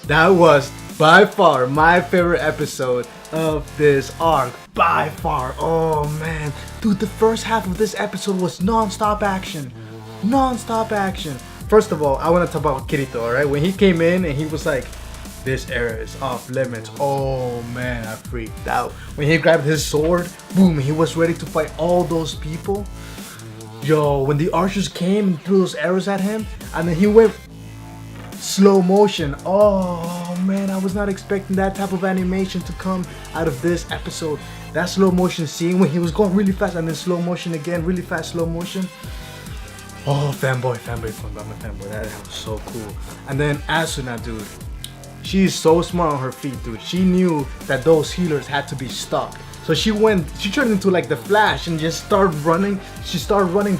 That was by far my favorite episode of this arc. By far. Oh man. Dude, the first half of this episode was non-stop action. Non-stop action. First of all, I want to talk about Kirito, alright? When he came in and he was like, this area is off limits. Oh man, I freaked out. When he grabbed his sword, boom, he was ready to fight all those people. Yo, when the archers came and threw those arrows at him, and then he went slow motion. Oh man, I was not expecting that type of animation to come out of this episode. That slow motion scene when he was going really fast and then slow motion again, really fast slow motion. Oh, fanboy, fanboy. That was so cool. And then Asuna, dude. She's so smart on her feet, dude. She knew that those healers had to be stuck. So she turned into like the Flash and just started running. She started running.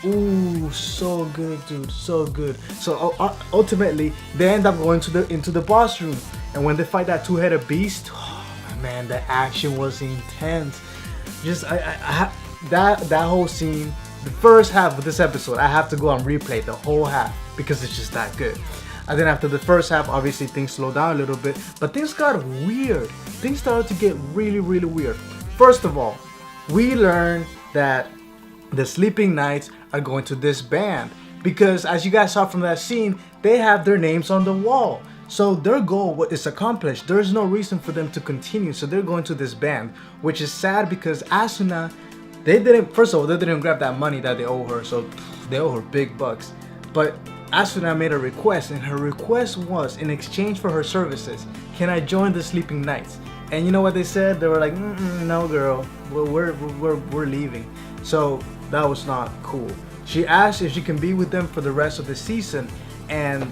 Ooh, so good, dude, so good. So ultimately, they end up going into the boss room, and when they fight that two-headed beast, oh, man, the action was intense. Just that whole scene, the first half of this episode, I have to go and replay the whole half because it's just that good. And then after the first half, obviously things slowed down a little bit, but things got weird. Things started to get really, really weird. First of all, we learned that the Sleeping Knights are going to disband because, as you guys saw from that scene, they have their names on the wall. So their goal is accomplished. There's no reason for them to continue. So they're going to disband, which is sad because Asuna, first of all, they didn't grab that money that they owe her. So they owe her big bucks. But Asuna made a request, and her request was, in exchange for her services, can I join the Sleeping Knights? And you know what they said? They were like, no girl, we're leaving. So that was not cool. She asked if she can be with them for the rest of the season, and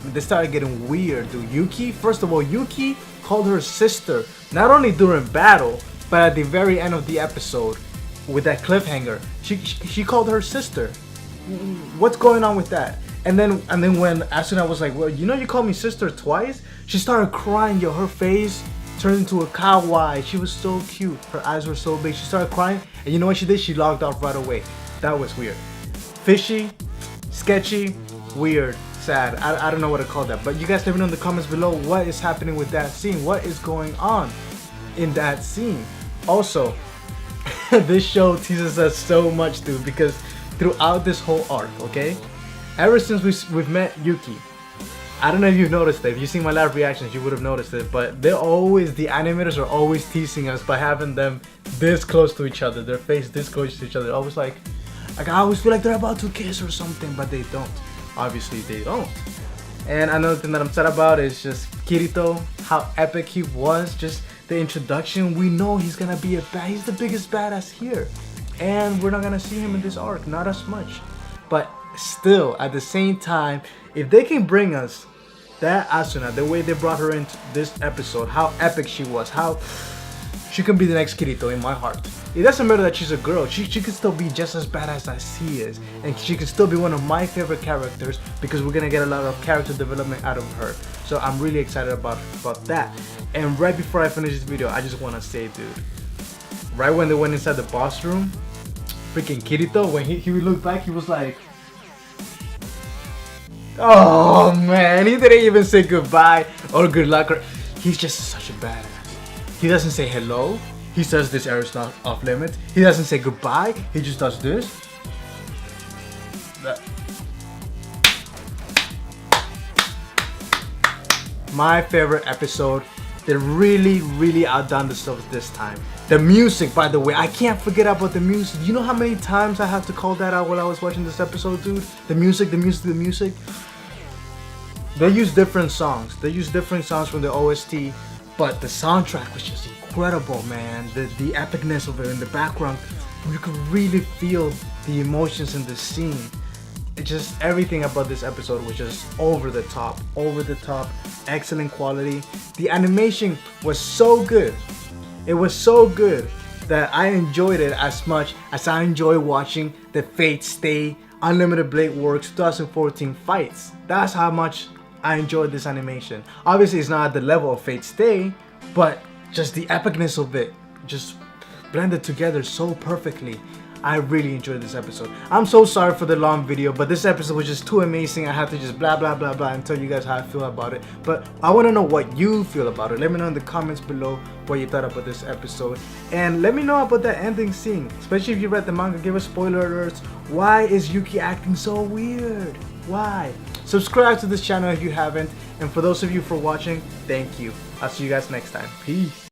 they started getting weird, dude. Yuki, first of all, Yuki called her sister, not only during battle, but at the very end of the episode, with that cliffhanger, she called her sister. What's going on with that? And then when Asuna was like, well, you know you called me sister twice? She started crying, yo, her face turned into a kawaii. She was so cute. Her eyes were so big. She started crying, and you know what she did? She logged off right away. That was weird. Fishy, sketchy, weird, sad. I don't know what to call that. But you guys let me know in the comments below what is happening with that scene. What is going on in that scene? Also, this show teases us so much, dude, because throughout this whole arc, okay? Ever since we've met Yuki, I don't know if you've noticed it. If you've seen my live reactions, you would have noticed it. But the animators are always teasing us by having them this close to each other. Their face this close to each other. Always like I always feel like they're about to kiss or something, but they don't. Obviously, they don't. And another thing that I'm sad about is just Kirito, how epic he was. Just the introduction. We know he's gonna be he's the biggest badass here. And we're not gonna see him in this arc, not as much. But still, at the same time, if they can bring us that Asuna, the way they brought her into this episode, how epic she was, how she can be the next Kirito in my heart. It doesn't matter that she's a girl, she can still be just as badass as he is, and she can still be one of my favorite characters because we're gonna get a lot of character development out of her. So I'm really excited about that. And right before I finish this video, I just want to say, dude, right when they went inside the boss room, freaking Kirito, when he looked back, he was like, oh man, he didn't even say goodbye or good luck. He's just such a badass. He doesn't say hello. He says this area is not off limits. He doesn't say goodbye. He just does this. My favorite episode. They really outdone the stuff this time. The music, by the way, I can't forget about the music. You know how many times I have to call that out while I was watching this episode, dude? The music. They use different songs. They use different songs from the OST, but the soundtrack was just incredible, man. The epicness of it in the background, you could really feel the emotions in the scene. It just, everything about this episode was just over the top, excellent quality. The animation was so good. It was so good that I enjoyed it as much as I enjoy watching the Fate Stay Unlimited Blade Works 2014 fights. That's how much I enjoyed this animation. Obviously, it's not at the level of Fate Stay, but just the epicness of it just blended together so perfectly. I really enjoyed this episode. I'm so sorry for the long video, but this episode was just too amazing. I had to just blah blah blah blah and tell you guys how I feel about it. But I want to know what you feel about it. Let me know in the comments below what you thought about this episode, and let me know about that ending scene, especially if you read the manga. Give us spoiler alerts. Why is Yuki acting so weird? Why? Subscribe to this channel if you haven't, and for those of you for watching, thank you. I'll see you guys next time. Peace.